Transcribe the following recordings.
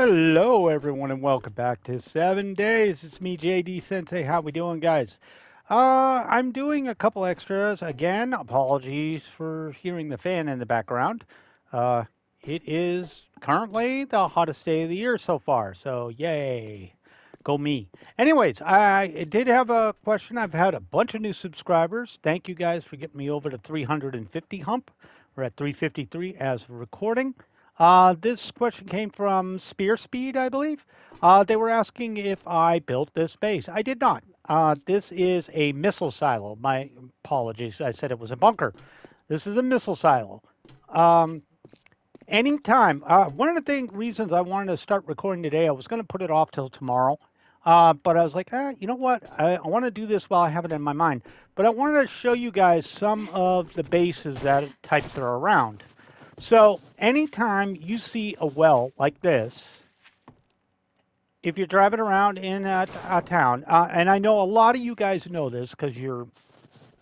Hello, everyone, and welcome back to 7 Days. It's me, JD Sensei. How we doing, guys? I'm doing a couple extras. Again, apologies for hearing the fan in the background. Uh, it is currently the hottest day of the year so far, so yay. Go me. Anyways, I did have a question. I've had a bunch of new subscribers. Thank you guys for getting me over to 350 hump. We're at 353 as of recording. This question came from Spear Speed, I believe. They were asking if I built this base. I did not. This is a missile silo. My apologies. I said it was a bunker. This is a missile silo. Um, Anytime. One of the reasons I wanted to start recording today, I was going to put it off till tomorrow. But I was like, you know what? I want to do this while I have it in my mind. But I wanted to show you guys some of the bases types that are around. So anytime you see a well like this, if you're driving around in a town, and I know a lot of you guys know this because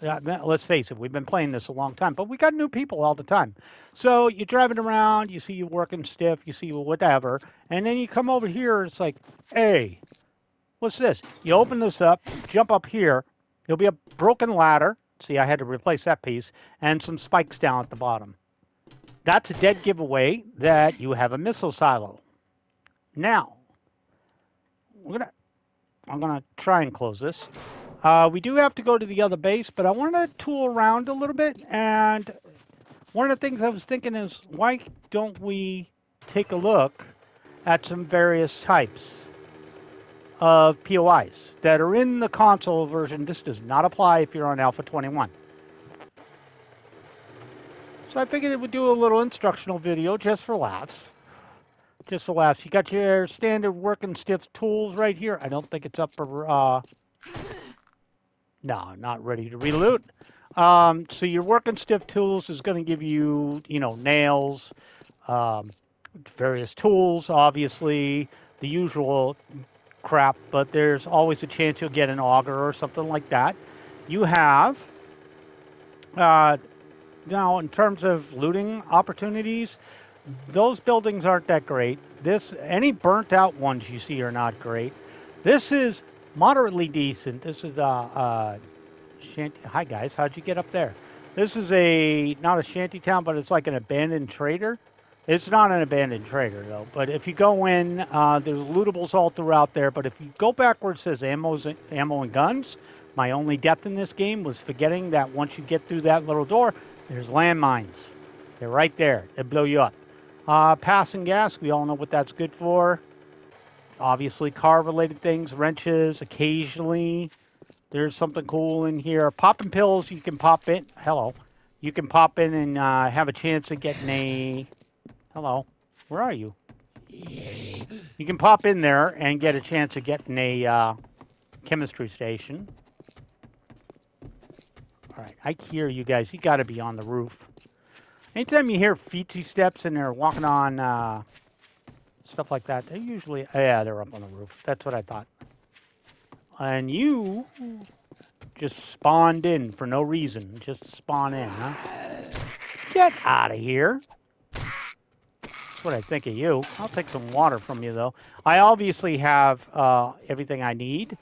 let's face it, we've been playing this a long time, but we got new people all the time. So you're driving around, you see you working stiff, you see whatever, and then you come over here, it's like, hey, what's this? You open this up, jump up here, there'll be a broken ladder. See, I had to replace that piece, and some spikes down at the bottom. That's a dead giveaway that you have a missile silo. Now, I'm gonna try and close this. We do have to go to the other base, but I want to tool around a little bit. And one of the things I was thinking is, why don't we take a look at some various types of POIs that are in the console version? This does not apply if you're on Alpha 21. So I figured it would do a little instructional video just for laughs. Just for laughs. You got your standard working stiff tools right here. I don't think it's up for... No, not ready to reloot. So your working stiff tools is going to give you, nails, various tools, obviously, the usual crap, but there's always a chance you'll get an auger or something like that. You have, now in terms of looting opportunities, those buildings aren't that great. Any burnt out ones you see are not great. This is moderately decent. This is shanty. Hi guys, how'd you get up there? This is not a shanty town, but it's like an abandoned trader. It's not an abandoned trader though. But if you go in, there's lootables all throughout there. But if you go back where it says ammo and guns, my only death in this game was forgetting that once you get through that little door, there's landmines. They're right there. They blow you up. Passing gas, we all know what that's good for. Obviously, car-related things, wrenches, occasionally. There's something cool in here. Popping pills, you can pop in. Hello. You can pop in and have a chance of getting a... Hello. Where are you? You can pop in there and get a chance of getting a chemistry station. All right, I hear you guys. You got to be on the roof. Anytime you hear feety steps and they're walking on... stuff like that. They usually, yeah, they're up on the roof. That's what I thought. And you just spawned in for no reason. Just spawn in, huh? Get out of here. That's what I think of you. I'll take some water from you, though. I obviously have everything I need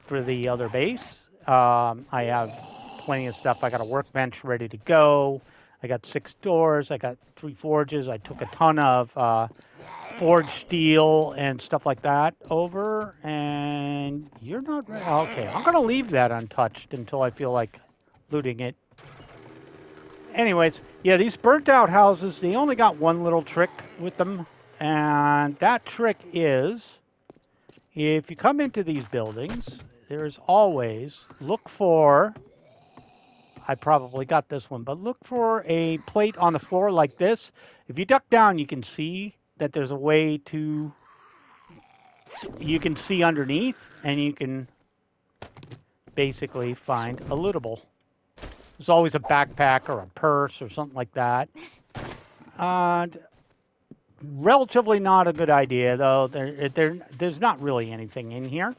for the other base. I have plenty of stuff. I got a workbench ready to go. I got 6 doors. I got 3 forges. I took a ton of forged steel and stuff like that over, and you're not ready. Okay, I'm gonna leave that untouched until I feel like looting it. Anyways, yeah, these burnt out houses, they only got one little trick with them, and that trick is, if you come into these buildings, there's always, look for, I probably got this one, but look for a plate on the floor like this. If you duck down, you can see that there's a way to, you can see underneath, and you can basically find a lootable. There's always a backpack or a purse or something like that. Relatively not a good idea, though. There's not really anything in here.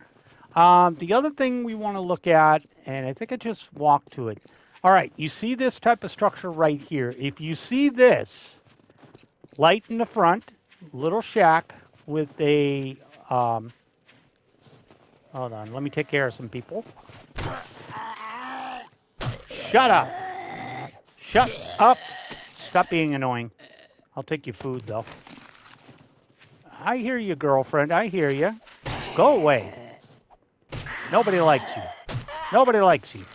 The other thing we want to look at, and I think I just walked to it. All right, you see this type of structure right here. If you see this, light in the front, little shack with a, hold on, let me take care of some people. Shut up. Shut up. Stop being annoying. I'll take your food, though. I hear you, girlfriend. I hear you. Go away. Nobody likes you. Nobody likes you.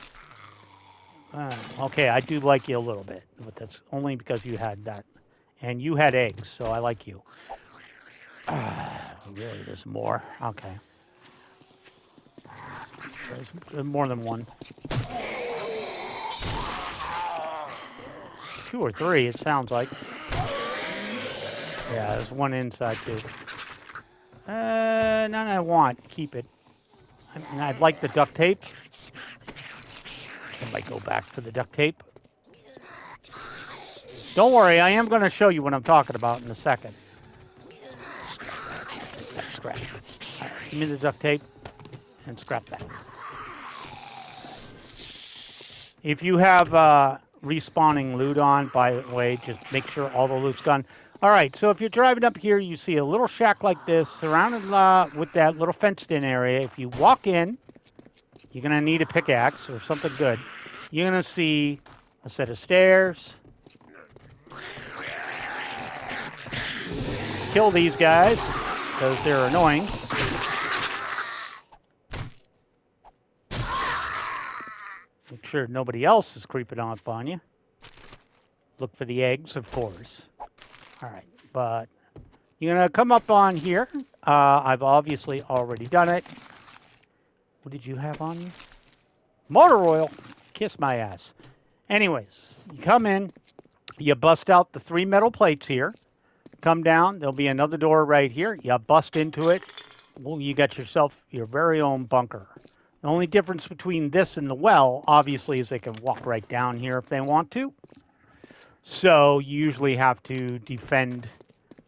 Okay, I do like you a little bit, but that's only because you had that. And you had eggs, so I like you. Really, there's more. Okay. There's more than one. 2 or 3, it sounds like. Yeah, there's one inside, too. None I want. Keep it. I'd like the duct tape. I might go back for the duct tape. Don't worry, I am going to show you what I'm talking about in a second. Scrap. All right, give me the duct tape and scrap that. If you have respawning loot on, by the way, just make sure all the loot's gone. All right, so if you're driving up here, you see a little shack like this, surrounded with that little fenced-in area. If you walk in, you're going to need a pickaxe or something good. You're going to see a set of stairs. Kill these guys, because they're annoying. Make sure nobody else is creeping up on you. Look for the eggs, of course. All right, but you're going to come up on here. I've obviously already done it. What did you have on you? Motor oil. Kiss my ass. Anyways, you come in. You bust out the 3 metal plates here. Come down. There'll be another door right here. You bust into it. Well, you got yourself your very own bunker. The only difference between this and the well, obviously, is they can walk right down here if they want to. So you usually have to defend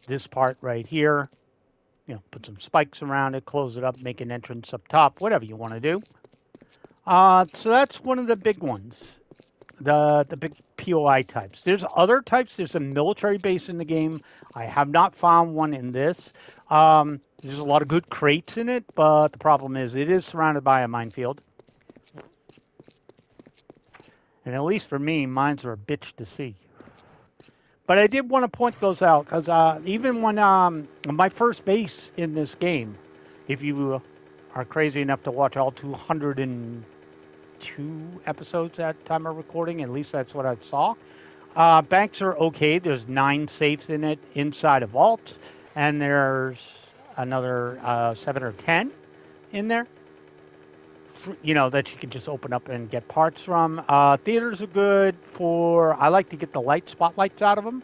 this part right here. You know, put some spikes around it, close it up, make an entrance up top, whatever you want to do. So that's one of the big ones, the big POI types. There's other types. There's a military base in the game. I have not found one in this. There's a lot of good crates in it, but the problem is it is surrounded by a minefield. And at least for me, mines are a bitch to see. But I did want to point those out, because even when my first base in this game, if you are crazy enough to watch all 202 episodes at time of recording, at least that's what I saw, banks are okay. There's 9 safes in it inside a vault, and there's another 7 or 10 in there, you know, that you can just open up and get parts from. Theaters are good for, I like to get the light spotlights out of them.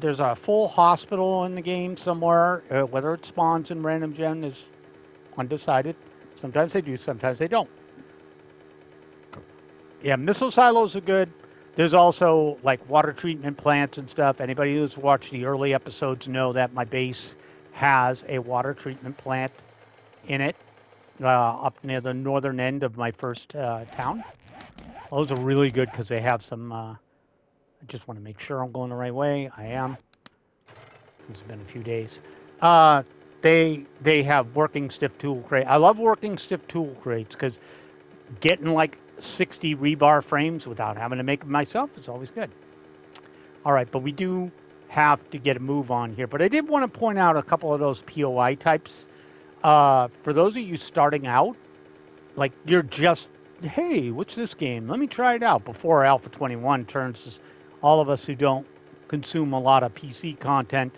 There's a full hospital in the game somewhere. Whether it spawns in Random Gen is undecided. Sometimes they do, sometimes they don't. Yeah, missile silos are good. There's also like water treatment plants and stuff. Anybody who's watched the early episodes know that my base has a water treatment plant in it, up near the northern end of my first town. Those are really good because they have some, I just want to make sure I'm going the right way. I am. It's been a few days. They have working stiff tool crate. I love working stiff tool crates because getting like 60 rebar frames without having to make them myself is always good. All right, but we do have to get a move on here. But I did want to point out a couple of those POI types. For those of you starting out, like you're just, hey, what's this game? Let me try it out before Alpha 21 turns all of us who don't consume a lot of PC content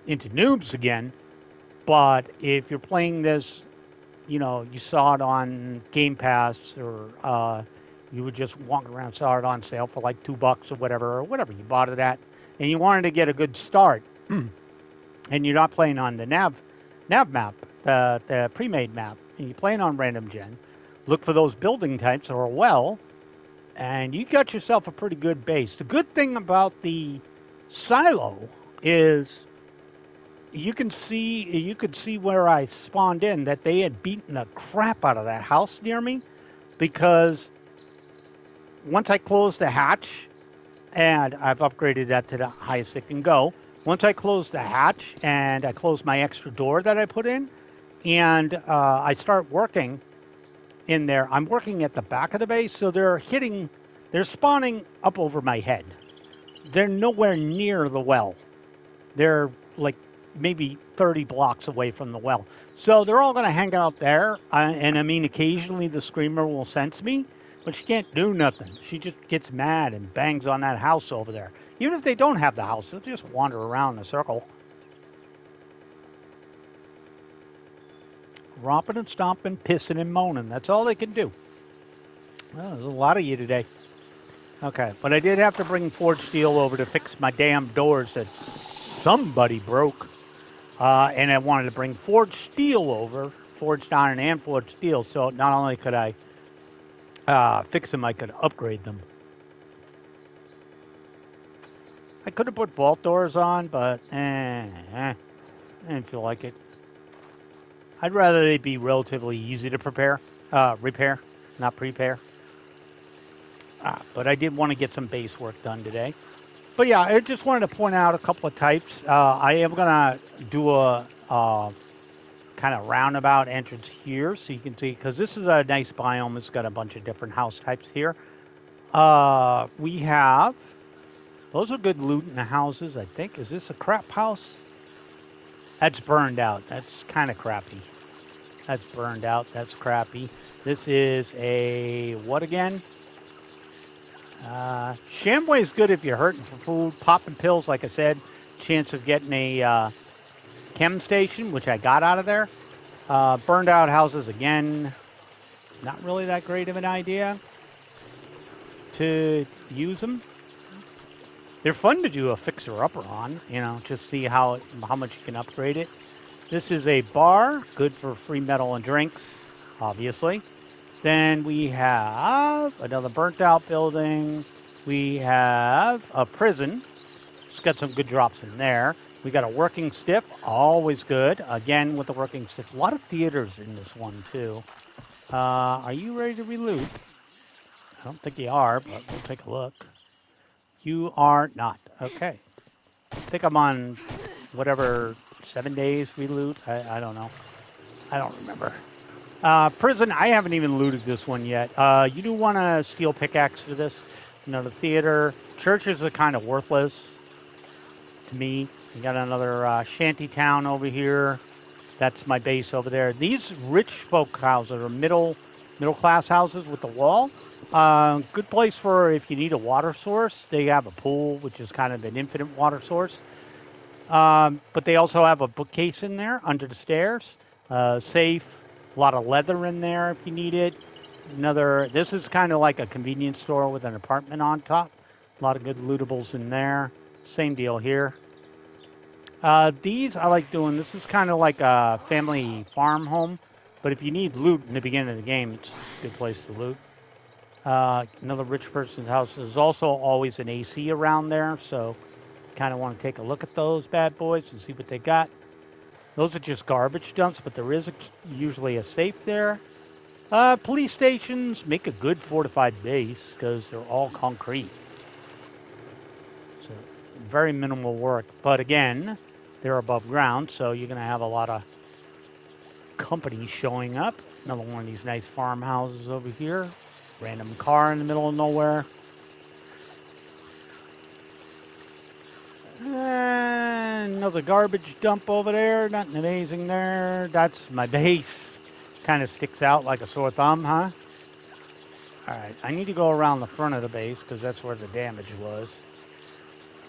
into noobs again. But if you're playing this, you know, you saw it on Game Pass, or you were just walking around, saw it on sale for like $2 or whatever you bought it at, and you wanted to get a good start, and you're not playing on the nav map, the pre-made map, and you're playing on Random Gen, look for those building types or a well, and you got yourself a pretty good base. The good thing about the silo is you could see where I spawned in that they had beaten the crap out of that house near me, because once I closed the hatch, and I've upgraded that to the highest it can go. Once I close the hatch and I close my extra door that I put in, and I start working in there, I'm working at the back of the base, so they're spawning up over my head. They're nowhere near the well. They're like maybe 30 blocks away from the well. So they're all going to hang out there. And I mean, occasionally the screamer will sense me, but she can't do nothing. She just gets mad and bangs on that house over there. Even if they don't have the house, they'll just wander around in a circle. Romping and stomping, pissing and moaning. That's all they can do. Well, there's a lot of you today. Okay, but I did have to bring forged steel over to fix my damn doors that somebody broke. And I wanted to bring forged steel over, forged iron and forged steel, so not only could I fix them, I could upgrade them. I could have put vault doors on, but I didn't feel like it. I'd rather they be relatively easy to repair, not prepare. But I did want to get some base work done today. But yeah, I just wanted to point out a couple of types. I am going to do a kind of roundabout entrance here so you can see, because this is a nice biome. It's got a bunch of different house types here. We have, those are good loot in the houses, I think. Is this a crap house? That's burned out. That's kind of crappy. That's burned out. That's crappy. This is a, what again? Shamway is good if you're hurting for food. Popping pills, like I said. Chance of getting a chem station, which I got out of there. Burned out houses, again, not really that great of an idea to use them. They're fun to do a fixer-upper on, you know, just see how much you can upgrade it. This is a bar, good for free metal and drinks, obviously. Then we have another burnt-out building. We have a prison. It's got some good drops in there. We got a working stiff, always good. Again, with the working stiff. A lot of theaters in this one, too. Are you ready to reloot? I don't think you are, but we'll take a look. You are not. Okay. I think I'm on whatever, 7 days reloot. I don't know. I don't remember. Prison, I haven't even looted this one yet. You do want a steel pickaxe for this. Another theater. Churches are kind of worthless to me. We got another shanty town over here. That's my base over there. These rich folk houses are middle class houses with the wall. Good place for if you need a water source. They have a pool, which is kind of an infinite water source. But they also have a bookcase in there under the stairs. Safe. A lot of leather in there if you need it. This is kind of like a convenience store with an apartment on top. A lot of good lootables in there. Same deal here. These I like doing. This is kind of like a family farm home. But if you need loot in the beginning of the game, it's a good place to loot. Another rich person's house. There's also always an AC around there. So kind of want to take a look at those bad boys and see what they got. Those are just garbage dumps, but there is usually a safe there. Police stations make a good fortified base because they're all concrete. So very minimal work. But again, they're above ground, so you're going to have a lot of companies showing up. Another one of these nice farmhouses over here. Random car in the middle of nowhere. Another garbage dump over there. Nothing amazing there. That's my base. Kind of sticks out like a sore thumb, huh? Alright, I need to go around the front of the base because that's where the damage was.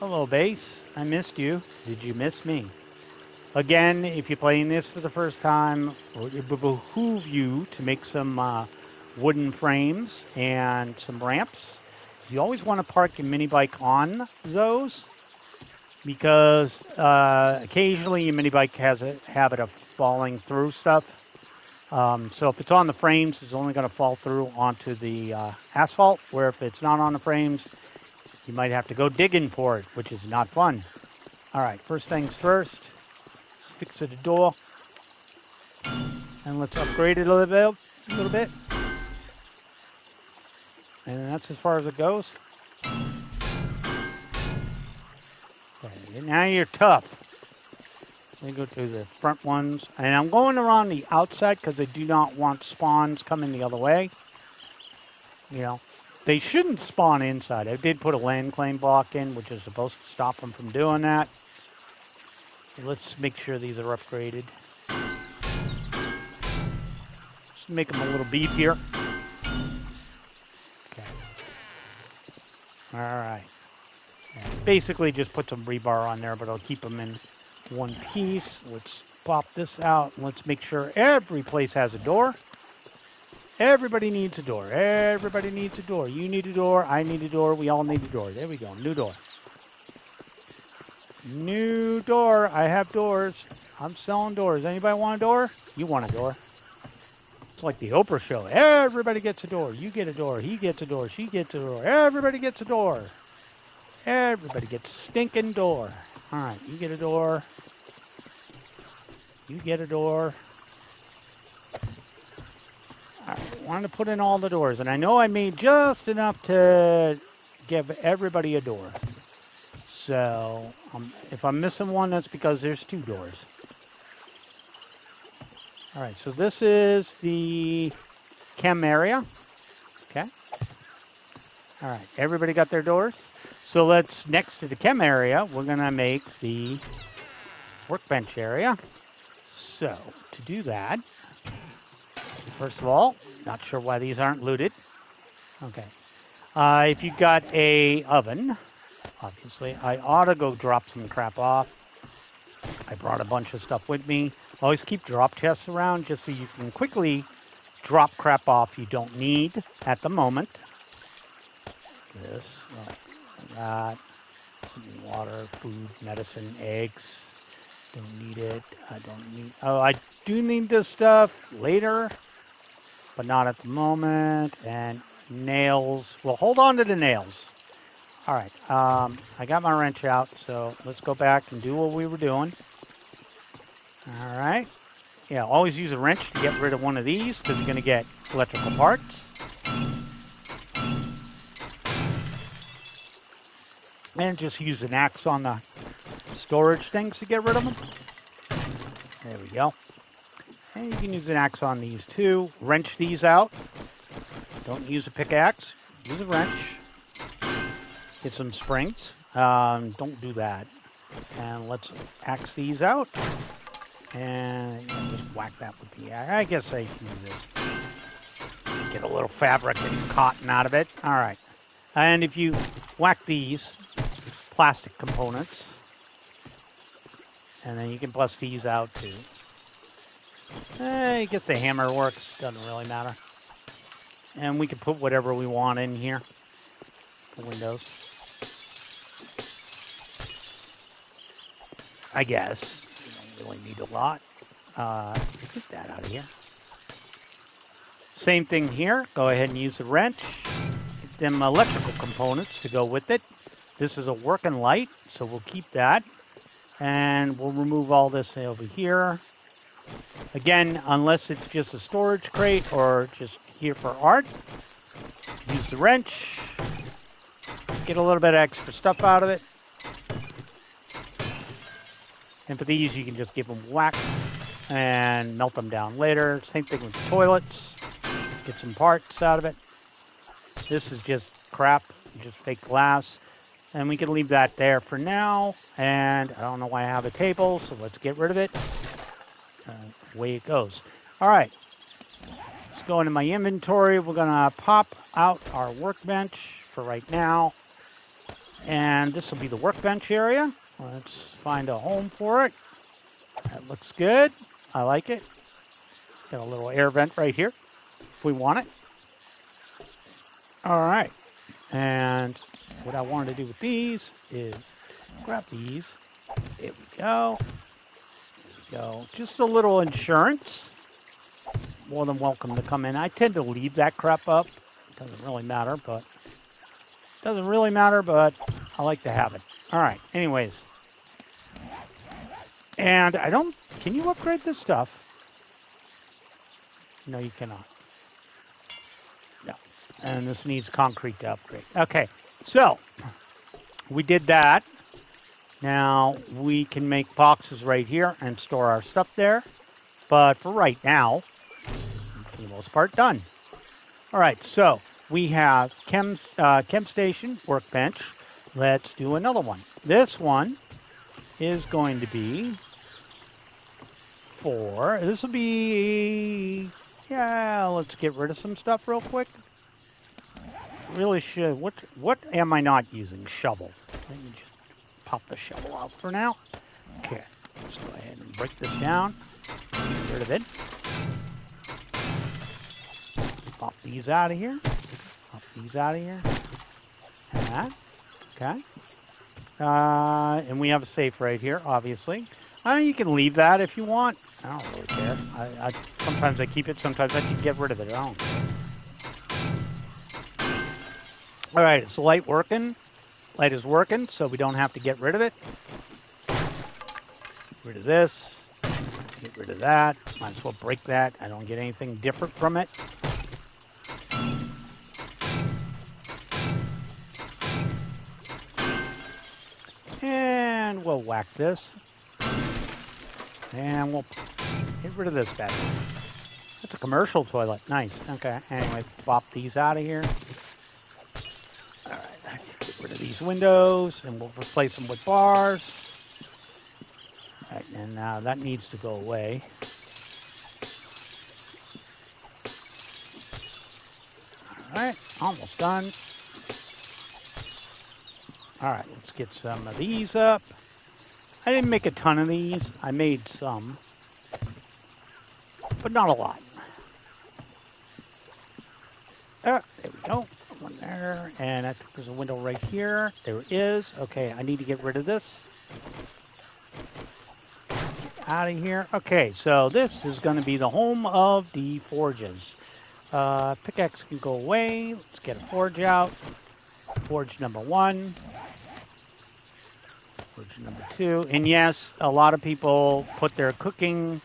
Hello, base. I missed you. Did you miss me? Again, if you're playing this for the first time, it would behoove you to make some wooden frames and some ramps. You always want to park your mini bike on those, because occasionally your mini bike has a habit of falling through stuff. So if it's on the frames, it's only going to fall through onto the asphalt, where if it's not on the frames, you might have to go digging for it, which is not fun. All right, first things first, let's fix the door, and let's upgrade it a little bit. And that's as far as it goes. Now you're tough. Let me go to the front ones. And I'm going around the outside because I do not want spawns coming the other way. You know, they shouldn't spawn inside. I did put a land claim block in, which is supposed to stop them from doing that. Let's make sure these are upgraded. Just make them a little beefier. Okay. All right. And basically just put some rebar on there, but I'll keep them in one piece. Let's pop this out. Let's make sure every place has a door. Everybody needs a door. Everybody needs a door. You need a door. I need a door. We all need a door. There we go. New door. New door. I have doors. I'm selling doors. Anybody want a door? You want a door. It's like the Oprah show. Everybody gets a door. You get a door. He gets a door. She gets a door. Everybody gets a door. Everybody gets a stinking door. All right. You get a door. You get a door. I want to put in all the doors. And I know I made just enough to give everybody a door. So, if I'm missing one, that's because there's 2 doors. All right, so this is the chem area. Okay. All right, everybody got their doors? So let's, next to the chem area, we're going to make the workbench area. So, to do that, first of all, not sure why these aren't looted. Okay. If you got a oven, obviously, I ought to go drop some crap off. I brought a bunch of stuff with me. Always keep drop chests around just so you can quickly drop crap off you don't need at the moment. This, that, water, food, medicine, eggs. Don't need it. I don't need... Oh, I do need this stuff later, but not at the moment. And nails. Well, hold on to the nails. All right. I got my wrench out, so let's go back and do what we were doing. All right. Yeah, always use a wrench to get rid of one of these because you're going to get electrical parts. And just use an axe on the storage things to get rid of them. There we go. And you can use an axe on these too. Wrench these out. Don't use a pickaxe. Use a wrench. Get some springs. Don't do that. And let's axe these out. And just whack that with the axe. I guess I can use this. Get a little fabric and cotton out of it. All right. And if you whack these plastic components, and then you can bust these out too. I guess the hammer works. Doesn't really matter. And we can put whatever we want in here. The windows. I guess. You don't really need a lot. Get that out of here. Same thing here. Go ahead and use the wrench. Get them electrical components to go with it. This is a working light, so we'll keep that. And we'll remove all this over here. Again, unless it's just a storage crate or just here for art, use the wrench. Get a little bit of extra stuff out of it. And for these, you can just give them whack and melt them down later. Same thing with the toilets. Get some parts out of it. This is just crap, just fake glass. And we can leave that there for now. And I don't know why I have a table, so let's get rid of it. Away it goes. All right. Let's go into my inventory. We're going to pop out our workbench for right now. And this will be the workbench area. Let's find a home for it. That looks good. I like it. Got a little air vent right here if we want it. All right. And what I wanted to do with these is grab these. There we go. There we go. Just a little insurance. More than welcome to come in. I tend to leave that crap up. Doesn't really matter, but I like to have it. All right. Anyways. And I don't... Can you upgrade this stuff? No, you cannot. No. And this needs concrete to upgrade. Okay. So, we did that. Now, we can make boxes right here and store our stuff there. But for right now, for the most part, done. All right, so we have chem station, workbench. Let's do another one. This one is going to be this will be, yeah, let's get rid of some stuff real quick. Really should, what am I not using? Shovel. Let me just pop the shovel out for now. Okay, let's go ahead and break this down. Get rid of it. Pop these out of here. Pop these out of here. And that. Okay. And we have a safe right here, obviously. You can leave that if you want. I don't really care. Sometimes I keep it, sometimes I can get rid of it. I don't care. All right, is the light working? Light is working, so we don't have to get rid of it. Get rid of this. Get rid of that. Might as well break that. I don't get anything different from it. And we'll whack this. And we'll get rid of this bad boy. That's a commercial toilet. Nice. Okay. Anyway, pop these out of here. All right. Get rid of these windows, and we'll replace them with bars. All right. And now that needs to go away. All right. Almost done. All right. Let's get some of these up. I didn't make a ton of these. I made some, but not a lot. There we go. One there, and I think there's a window right here. There it is. Okay, I need to get rid of this. Get out of here. Okay, so this is going to be the home of the forges. Pickaxe can go away. Let's get a forge out. Forge number 1. Forge number 2. And yes, a lot of people put their cooking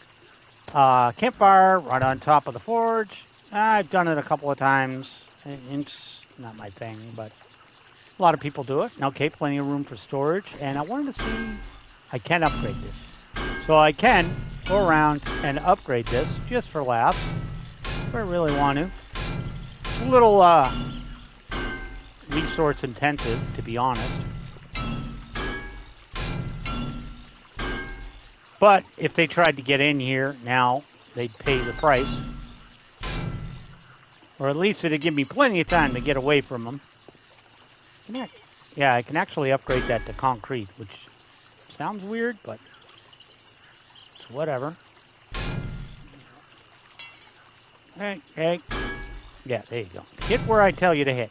campfire right on top of the forge. I've done it a couple of times. It's not my thing, but a lot of people do it. Okay, plenty of room for storage. And I wanted to see, I can upgrade this. So I can go around and upgrade this just for laughs. If I really want to. It's a little resource intensive, to be honest. But if they tried to get in here now, they'd pay the price. Or at least it'd give me plenty of time to get away from them. Yeah, I can actually upgrade that to concrete, which sounds weird, but it's whatever. Hey. Yeah, there you go. Hit where I tell you to hit.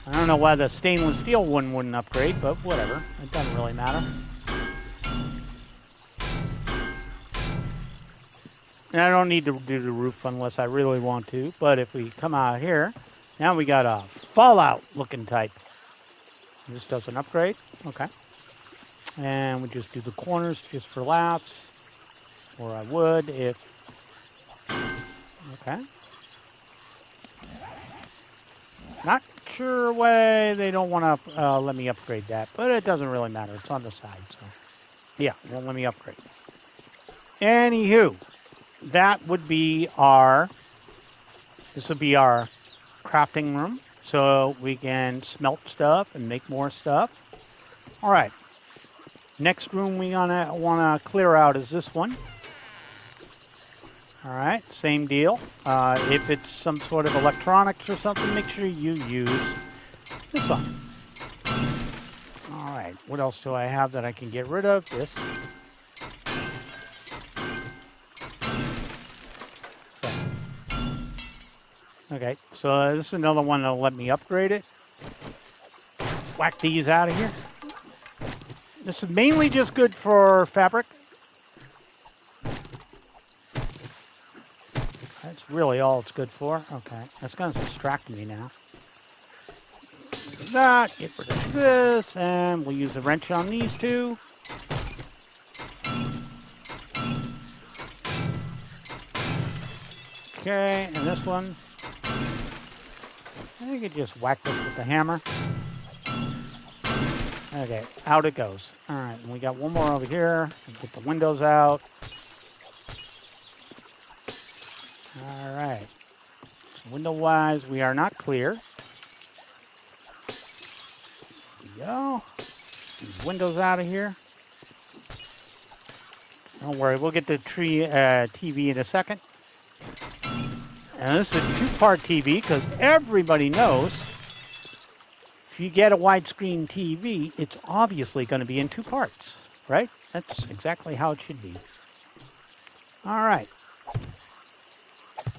I don't know why the stainless steel one wouldn't upgrade, but whatever. It doesn't really matter. And I don't need to do the roof unless I really want to, but if we come out here, now we got a Fallout looking type. This doesn't upgrade. Okay. And we just do the corners just for laughs. Or I would if... Okay. Not sure why they don't want to let me upgrade that, but it doesn't really matter. It's on the side, so... Yeah, it won't let me upgrade. Anywho, that would be our... This would be our crafting room, so we can smelt stuff and make more stuff. All right. Next room we want to clear out is this one. All right, same deal. If it's some sort of electronics or something, make sure you use this one. All right, what else do I have that I can get rid of? This. Okay, so this is another one that'll let me upgrade it. Whack these out of here. This is mainly just good for fabric. That's really all it's good for. Okay, that's going to distract me now. That, get rid of this, and we'll use a wrench on these two. Okay, and this one. You could just whack this with the hammer. Okay, out it goes. All right, and we got one more over here. Get the windows out. All right. So window-wise, we are not clear. There we go. These windows out of here. Don't worry, we'll get the TV in a second. And this is a two-part TV because everybody knows if you get a widescreen TV, it's obviously going to be in two parts, right? That's exactly how it should be. All right.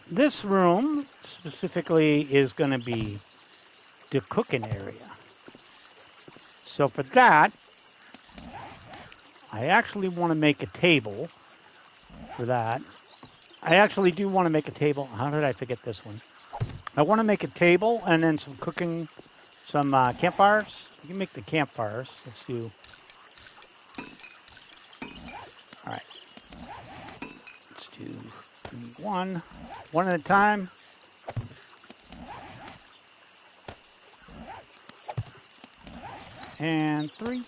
This room specifically is going to be the cooking area. So for that, I actually want to make a table for that. I actually do want to make a table. How did I forget this one? I want to make a table and then some cooking, some campfires. You can make the campfires. Let's do. All right. Let's do one at a time. And 3.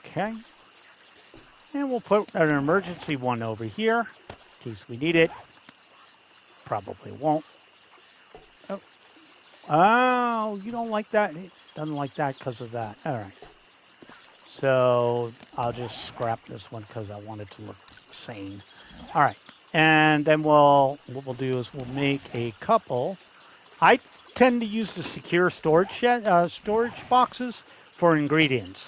Okay. And we'll put an emergency one over here in case we need it. Probably won't. Oh, oh, you don't like that? It doesn't like that because of that. All right. So I'll just scrap this one because I want it to look sane. All right. And then what we'll do is we'll make a couple. I tend to use the secure storage boxes for ingredients.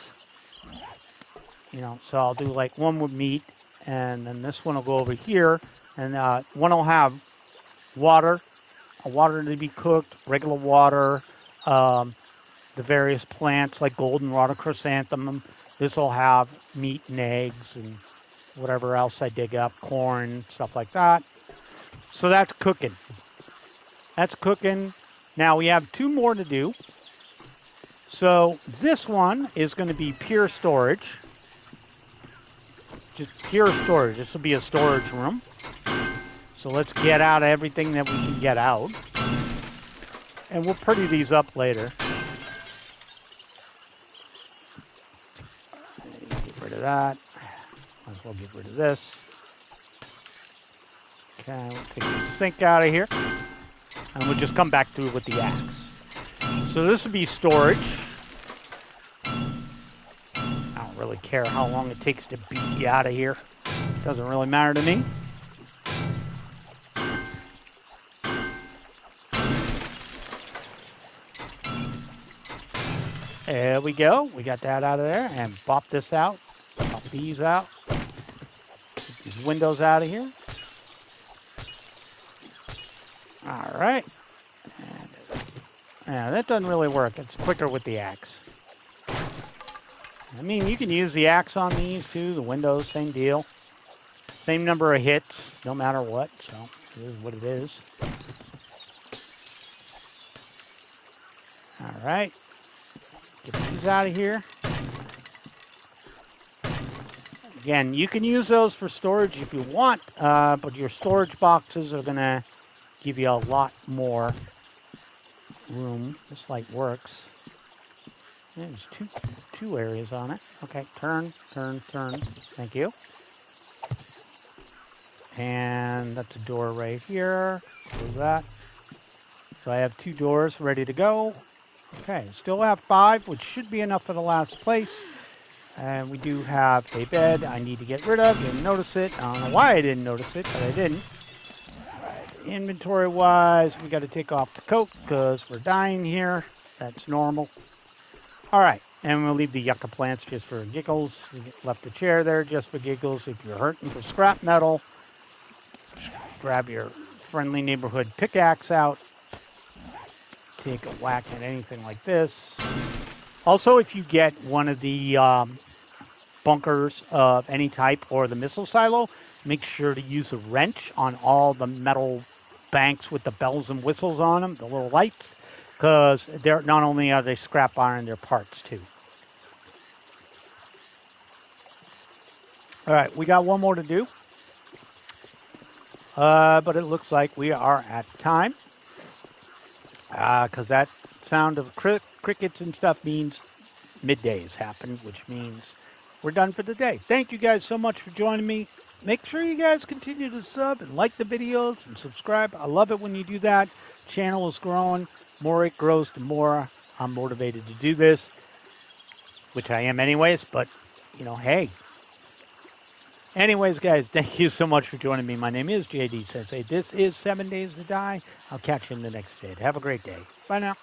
You know, so I'll do like one with meat, and then this one will go over here, and one will have water to be cooked, regular water, the various plants like goldenrod or chrysanthemum. This will have meat and eggs and whatever else I dig up, corn, stuff like that. So that's cooking. That's cooking. Now we have 2 more to do. So this one is going to be pure storage. Just pure storage. This will be a storage room. So let's get out everything that we can get out. And we'll pretty these up later. Get rid of that. Might as well get rid of this. Okay, we'll take the sink out of here. And we'll just come back through with the axe. So this will be storage. I don't really care how long it takes to beat you out of here. Doesn't really matter to me. There we go. We got that out of there. And pop this out. Pop these out. Get these windows out of here. All right. Yeah, that doesn't really work. It's quicker with the axe. I mean, you can use the axe on these too. The windows, same deal. Same number of hits, no matter what. So it is what it is. All right. Get these out of here. Again, you can use those for storage if you want, but your storage boxes are going to give you a lot more room. This light works. There's two areas on it. Okay, turn. Thank you. And that's a door right here. Close that. So I have 2 doors ready to go. Okay, still have 5, which should be enough for the last place. And we do have a bed I need to get rid of. Didn't notice it. I don't know why I didn't notice it, but I didn't. Inventory-wise, we got to take off the coat because we're dying here. That's normal. All right, and we'll leave the yucca plants just for giggles. We left the chair there just for giggles. If you're hurting for scrap metal, grab your friendly neighborhood pickaxe out. Take a whack at anything like this. Also, if you get one of the bunkers of any type or the missile silo, make sure to use a wrench on all the metal banks with the bells and whistles on them, the little lights, because they're not only are they scrap iron, they're parts too. All right, we got one more to do, but it looks like we are at time. Because that sound of crickets and stuff means middays happen, which means we're done for the day. Thank you guys so much for joining me. Make sure you guys continue to sub and like the videos and subscribe. I love it when you do that. Channel is growing. More it grows, the more I'm motivated to do this, which I am anyways, but, hey. Anyways, guys, thank you so much for joining me. My name is JD Sensei. This is 7 Days to Die. I'll catch you in the next vid. Have a great day. Bye now.